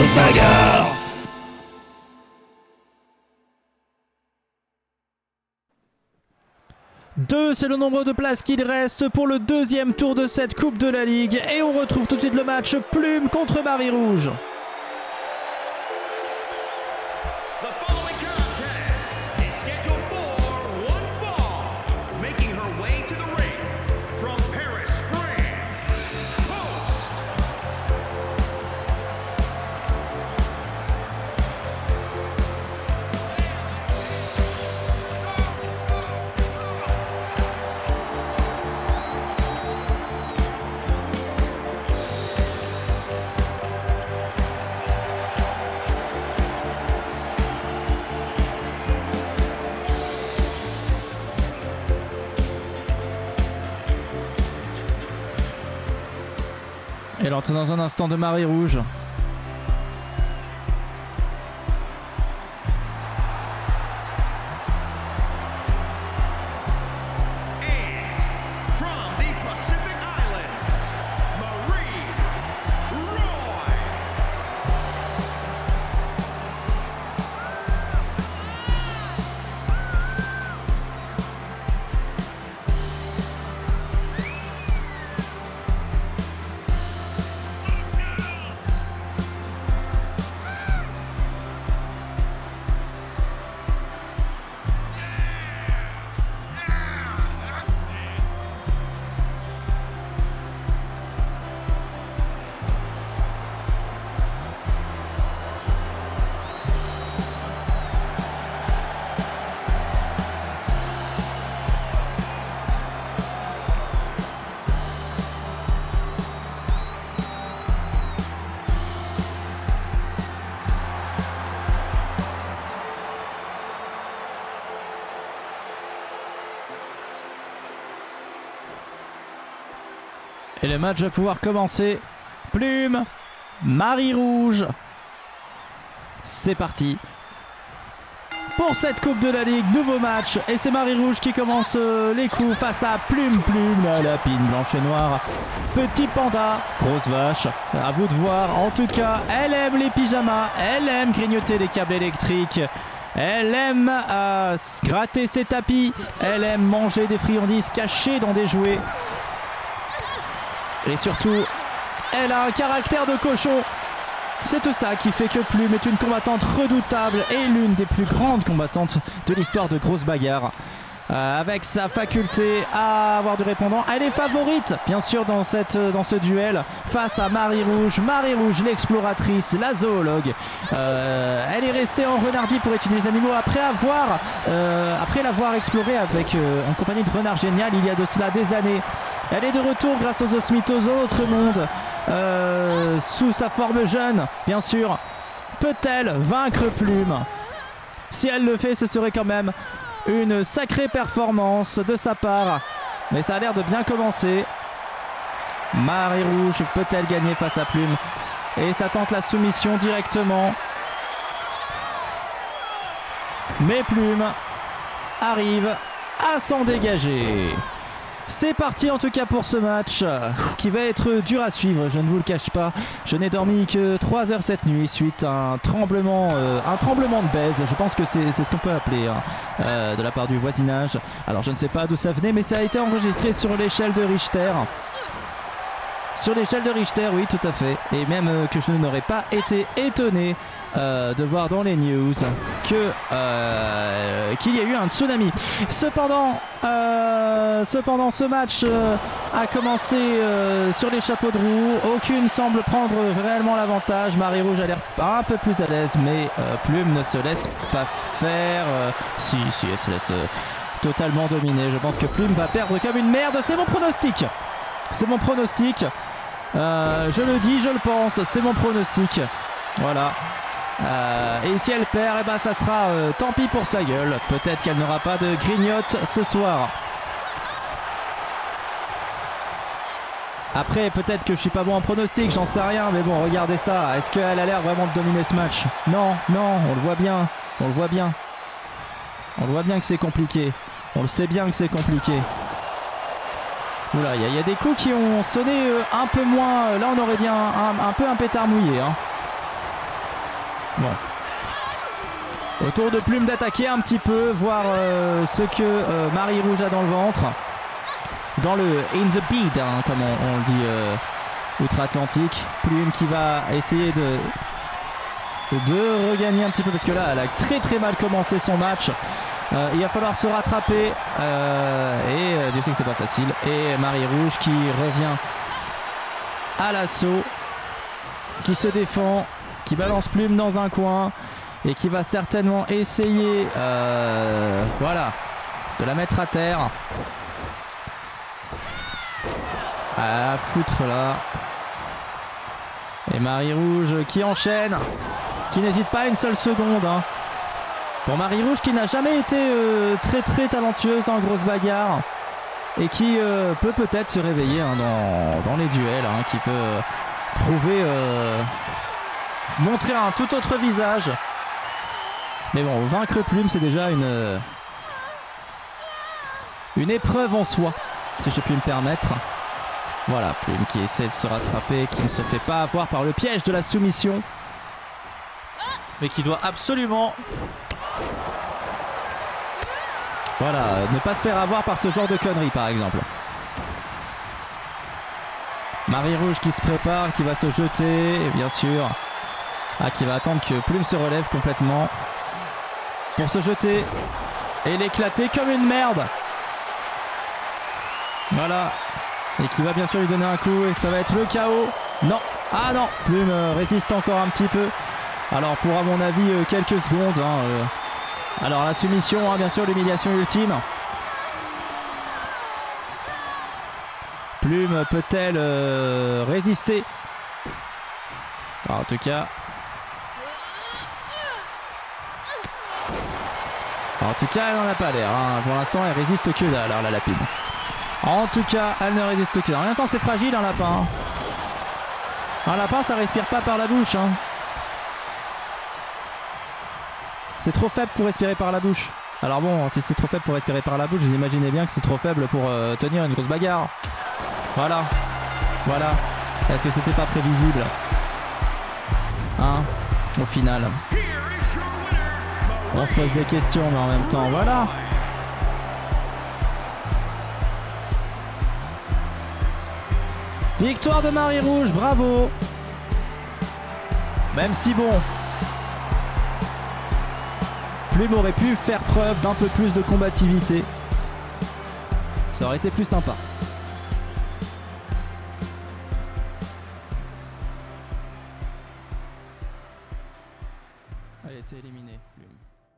grosse bagarre. Deux, c'est le nombre de places qu'il reste pour le deuxième tour de cette Coupe de la Ligue. Et on retrouve tout de suite le match Plume contre Marie-Rouge. Elle entre dans un instant de Marie-Rouge. Et le match va pouvoir commencer. Plume, Marie-Rouge. C'est parti. Pour cette Coupe de la Ligue, nouveau match. Et c'est Marie-Rouge qui commence les coups face à Plume. Plume, la lapine blanche et noire. Petit panda, grosse vache. À vous de voir. En tout cas, elle aime les pyjamas. Elle aime grignoter les câbles électriques. Elle aime gratter ses tapis. Elle aime manger des friandises cachées dans des jouets. Et surtout, elle a un caractère de cochon. C'est tout ça qui fait que Plume est une combattante redoutable et l'une des plus grandes combattantes de l'histoire de grosses bagarres. Avec sa faculté à avoir du répondant, elle est favorite bien sûr dans ce duel face à Marie-Rouge. Marie-Rouge, l'exploratrice, la zoologue. Elle est restée en Renardie pour étudier les animaux après l'avoir exploré en compagnie de Renard Génial il y a de cela des années. Elle est de retour grâce aux osmitos au autre monde, sous sa forme jeune, bien sûr. Peut-elle vaincre Plume? Si elle le fait, ce serait quand même une sacrée performance de sa part. Mais ça a l'air de bien commencer. Marie-Rouge peut-elle gagner face à Plume? Et ça tente la soumission directement. Mais Plume arrive à s'en dégager. C'est parti en tout cas pour ce match qui va être dur à suivre, je ne vous le cache pas. Je n'ai dormi que 3 heures cette nuit suite à un tremblement de baise. Je pense que c'est ce qu'on peut appeler de la part du voisinage. Alors je ne sais pas d'où ça venait, mais ça a été enregistré sur l'échelle de Richter. Sur l'échelle de Richter, oui, tout à fait. Et même que je n'aurais pas été étonné de voir dans les news qu'il y a eu un tsunami. Cependant, ce match a commencé sur les chapeaux de roue. Aucune semble prendre réellement l'avantage. Marie-Rouge a l'air un peu plus à l'aise, mais Plume ne se laisse pas faire. Si, elle se laisse totalement dominer. Je pense que Plume va perdre comme une merde. C'est mon pronostic. C'est mon pronostic. Je le dis, je le pense. C'est mon pronostic. Voilà. Et si elle perd, eh ben ça sera tant pis pour sa gueule. Peut-être qu'elle n'aura pas de grignote ce soir. Après, peut-être que je suis pas bon en pronostic, j'en sais rien. Mais bon, regardez ça. Est-ce qu'elle a l'air vraiment de dominer ce match? Non, on le voit bien. On le voit bien. On le voit bien que c'est compliqué. On le sait bien que c'est compliqué. Oula, il y a des coups qui ont sonné un peu moins. Là, on aurait dit un peu un pétard mouillé. Bon. Au tour de Plume d'attaquer un petit peu, voir ce que Marie Rouge a dans le ventre. Dans le in the beat, hein, comme on le dit outre-Atlantique. Plume qui va essayer de regagner un petit peu parce que là elle a très très mal commencé son match. Il va falloir se rattraper et Dieu sait que c'est pas facile. Et Marie Rouge qui revient à l'assaut, qui se défend, qui balance Plume dans un coin et qui va certainement essayer voilà, de la mettre à terre. À foutre là. Et Marie Rouge qui enchaîne, qui n'hésite pas une seule seconde. Hein. Pour Marie Rouge qui n'a jamais été très très talentueuse dans la grosse bagarre et qui peut peut-être se réveiller hein, dans les duels, hein, qui peut prouver, montrer un tout autre visage. Mais bon, vaincre Plume, c'est déjà une épreuve en soi, si je puis me permettre. Voilà, Plume qui essaie de se rattraper, qui ne se fait pas avoir par le piège de la soumission, mais qui doit absolument, voilà, ne pas se faire avoir par ce genre de conneries, par exemple. Marie Rouge qui se prépare, qui va se jeter, bien sûr. Ah, qui va attendre que Plume se relève complètement pour se jeter et l'éclater comme une merde. Voilà. Et qui va bien sûr lui donner un coup et ça va être le chaos. Non. Ah non. Plume résiste encore un petit peu. Alors pour à mon avis quelques secondes. Hein, alors la soumission, hein, bien sûr l'humiliation ultime. Plume peut-elle résister? Alors, en tout cas... elle n'en a pas l'air. Hein. Pour l'instant, elle résiste que dalle, alors la lapine. En tout cas, elle ne résiste que dalle. En même temps, c'est fragile un lapin. Un lapin, ça respire pas par la bouche. Hein. C'est trop faible pour respirer par la bouche. Alors bon, si c'est trop faible pour respirer par la bouche, vous imaginez bien que c'est trop faible pour tenir une grosse bagarre. Voilà. Voilà. Est-ce que c'était pas prévisible? Hein? Au final. On se pose des questions, mais en même temps, voilà. Victoire de Marie Rouge, bravo. Même si bon, Plume aurait pu faire preuve d'un peu plus de combativité. Ça aurait été plus sympa. Elle a été éliminée, Plume.